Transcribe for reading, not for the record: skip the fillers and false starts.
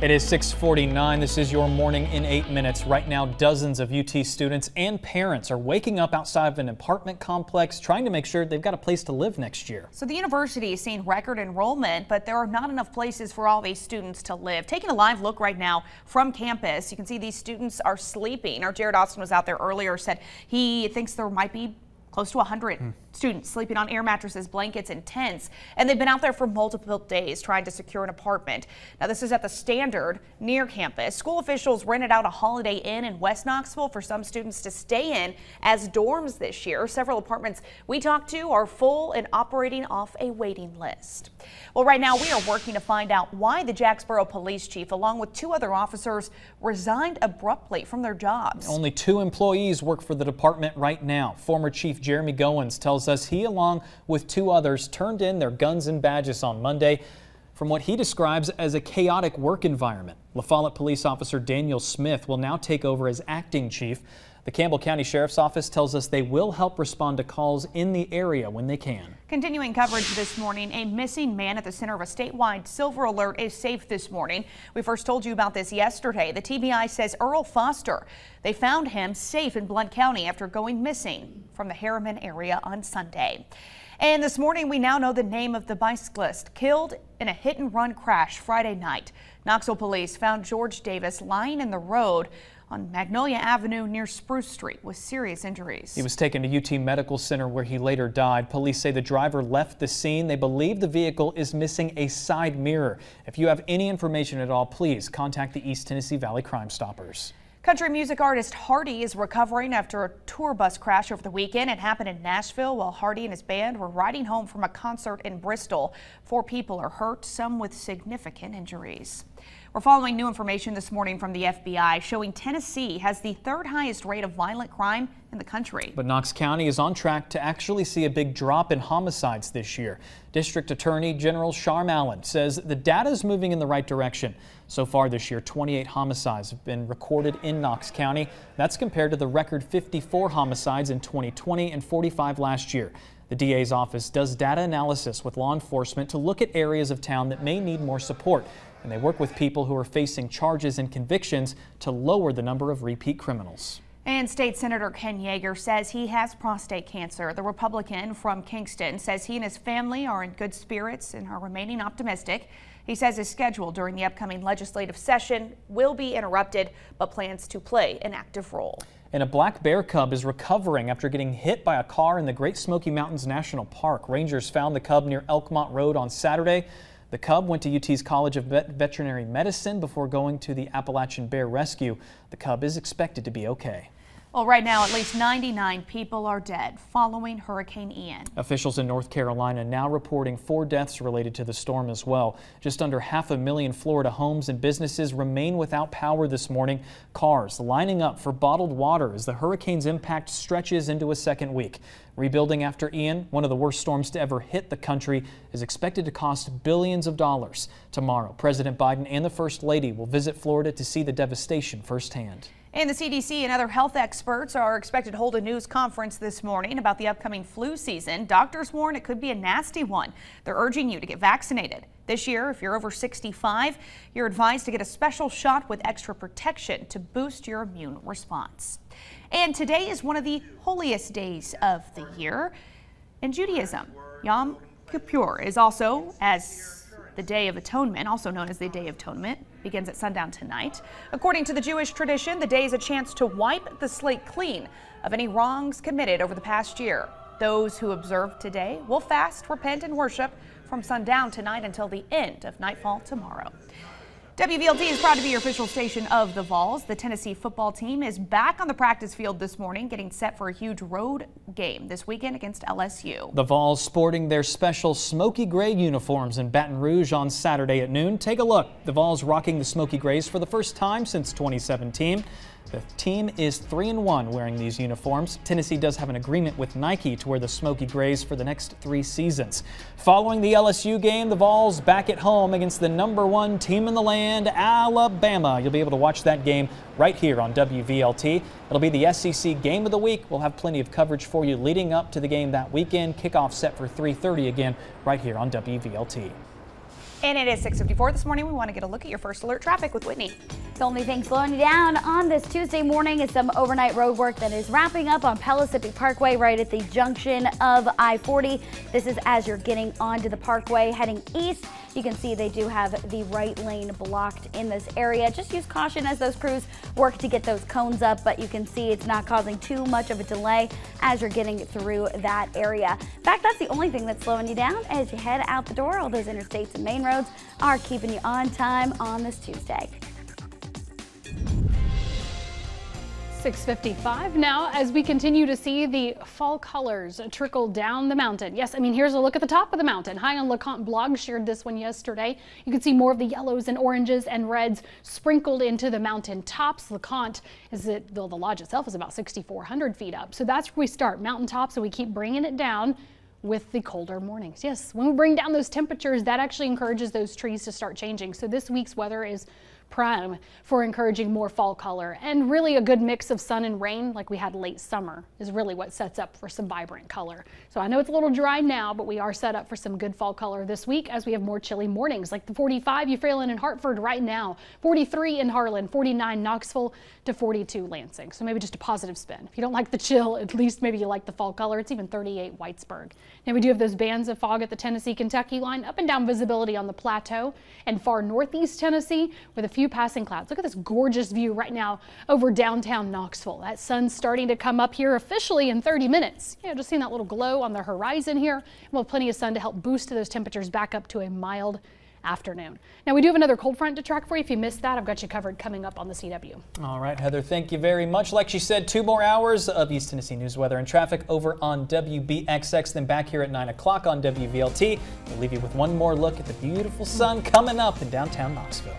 It is 6:49. This is your morning in 8 minutes. Right now, dozens of UT students and parents are waking up outside of an apartment complex trying to make sure they've got a place to live next year. So the university is seeing record enrollment, but there are not enough places for all these students to live. Taking a live look right now from campus, you can see these students are sleeping. Our Jared Austin was out there earlier, said he thinks there might be close to 100 students sleeping on air mattresses, blankets, and tents. And they've been out there for multiple days trying to secure an apartment. Now, this is at the Standard near campus. School officials rented out a Holiday Inn in West Knoxville for some students to stay in as dorms this year. Several apartments we talked to are full and operating off a waiting list. Well, right now we are working to find out why the Jacksboro police chief, along with 2 other officers, resigned abruptly from their jobs. Only 2 employees work for the department right now. Former Chief Jeremy Goins tells us he, along with 2 others, turned in their guns and badges on Monday from what he describes as a chaotic work environment. La Follette Police Officer Daniel Smith will now take over as acting chief. The Campbell County Sheriff's Office tells us they will help respond to calls in the area when they can. Continuing coverage this morning, a missing man at the center of a statewide silver alert is safe this morning. We first told you about this yesterday. The TBI says Earl Foster. They found him safe in Blount County after going missing from the Harriman area on Sunday. And this morning, we now know the name of the bicyclist killed in a hit-and-run crash Friday night. Knoxville police found George Davis lying in the road on Magnolia Avenue near Spruce Street with serious injuries. He was taken to UT Medical Center where he later died. Police say the driver left the scene. They believe the vehicle is missing a side mirror. If you have any information at all, please contact the East Tennessee Valley Crime Stoppers. Country music artist Hardy is recovering after a tour bus crash over the weekend. It happened in Nashville while Hardy and his band were riding home from a concert in Bristol. 4 people are hurt, some with significant injuries. We're following new information this morning from the FBI showing Tennessee has the 3rd highest rate of violent crime in the country. But Knox County is on track to actually see a big drop in homicides this year. District Attorney General Sharm Allen says the data is moving in the right direction. So far this year, 28 homicides have been recorded in Knox County. That's compared to the record 54 homicides in 2020 and 45 last year. The DA's office does data analysis with law enforcement to look at areas of town that may need more support. And they work with people who are facing charges and convictions to lower the number of repeat criminals. And State Senator Ken Yeager says he has prostate cancer. The Republican from Kingston says he and his family are in good spirits and are remaining optimistic. He says his schedule during the upcoming legislative session will be interrupted, but plans to play an active role. And a black bear cub is recovering after getting hit by a car in the Great Smoky Mountains National Park. Rangers found the cub near Elkmont Road on Saturday. The cub went to UT's College of Veterinary Medicine before going to the Appalachian Bear Rescue. The cub is expected to be okay. Well, right now, at least 99 people are dead following Hurricane Ian. Officials in North Carolina now reporting 4 deaths related to the storm as well. Just under 500,000 Florida homes and businesses remain without power this morning. Cars lining up for bottled water as the hurricane's impact stretches into a second week. Rebuilding after Ian, one of the worst storms to ever hit the country, is expected to cost billions of dollars. Tomorrow, President Biden and the First Lady will visit Florida to see the devastation firsthand. And the CDC and other health experts are expected to hold a news conference this morning about the upcoming flu season. Doctors warn it could be a nasty one. They're urging you to get vaccinated. This year, if you're over 65, you're advised to get a special shot with extra protection to boost your immune response. And today is one of the holiest days of the year in Judaism. Yom Kippur is also as the Day of Atonement, also known as the Day of Atonement, begins at sundown tonight. According to the Jewish tradition, the day is a chance to wipe the slate clean of any wrongs committed over the past year. Those who observe today will fast, repent, and worship from sundown tonight until the end of nightfall tomorrow. WVLT is proud to be your official station of the Vols. The Tennessee football team is back on the practice field this morning, getting set for a huge road game this weekend against LSU. The Vols sporting their special smoky gray uniforms in Baton Rouge on Saturday at noon. Take a look. The Vols rocking the smoky grays for the first time since 2017. The team is 3-1 wearing these uniforms. Tennessee does have an agreement with Nike to wear the smoky grays for the next 3 seasons. Following the LSU game, the Vols back at home against the #1 team in the land, Alabama. You'll be able to watch that game right here on WVLT. It'll be the SEC Game of the Week. We'll have plenty of coverage for you leading up to the game that weekend. Kickoff set for 3:30 again right here on WVLT. And it is 6:54 this morning. We want to get a look at your first alert traffic with Whitney. The only thing slowing you down on this Tuesday morning is some overnight road work that is wrapping up on Pellissippi Parkway right at the junction of I-40. This is as you're getting onto the parkway heading east. You can see they do have the right lane blocked in this area. Just use caution as those crews work to get those cones up, but you can see it's not causing too much of a delay as you're getting through that area. In fact, that's the only thing that's slowing you down as you head out the door. All those interstates and main roads are keeping you on time on this Tuesday. 6:55 now as we continue to see the fall colors trickle down the mountain. Yes, I mean, here's a look at the top of the mountain. High on LeConte blog shared this one yesterday. You can see more of the yellows and oranges and reds sprinkled into the mountain tops. LeConte the lodge itself is about 6,400 feet up. So that's where we start, mountain tops, and we keep bringing it down with the colder mornings. Yes, when we bring down those temperatures, that actually encourages those trees to start changing. So this week's weather is prime for encouraging more fall color, and really a good mix of sun and rain like we had late summer is really what sets up for some vibrant color. So I know it's a little dry now, but we are set up for some good fall color this week as we have more chilly mornings, like the 45 Eufairland and Hartford right now, 43 in Harlan, 49 Knoxville to 42 Lansing. So maybe just a positive spin. If you don't like the chill, at least maybe you like the fall color. It's even 38 Whitesburg. Now we do have those bands of fog at the Tennessee-Kentucky line, up and down visibility on the plateau and far northeast Tennessee with a few passing clouds. Look at this gorgeous view right now over downtown Knoxville. That sun's starting to come up here officially in 30 minutes. You know, just seeing that little glow on the horizon here. And we'll have plenty of sun to help boost those temperatures back up to a mild afternoon. Now we do have another cold front to track for you. If you missed that, I've got you covered coming up on the CW. All right, Heather, thank you very much. Like she said, 2 more hours of East Tennessee news, weather, and traffic over on WBXX, then back here at 9 o'clock on WVLT. We'll leave you with one more look at the beautiful sun coming up in downtown Knoxville.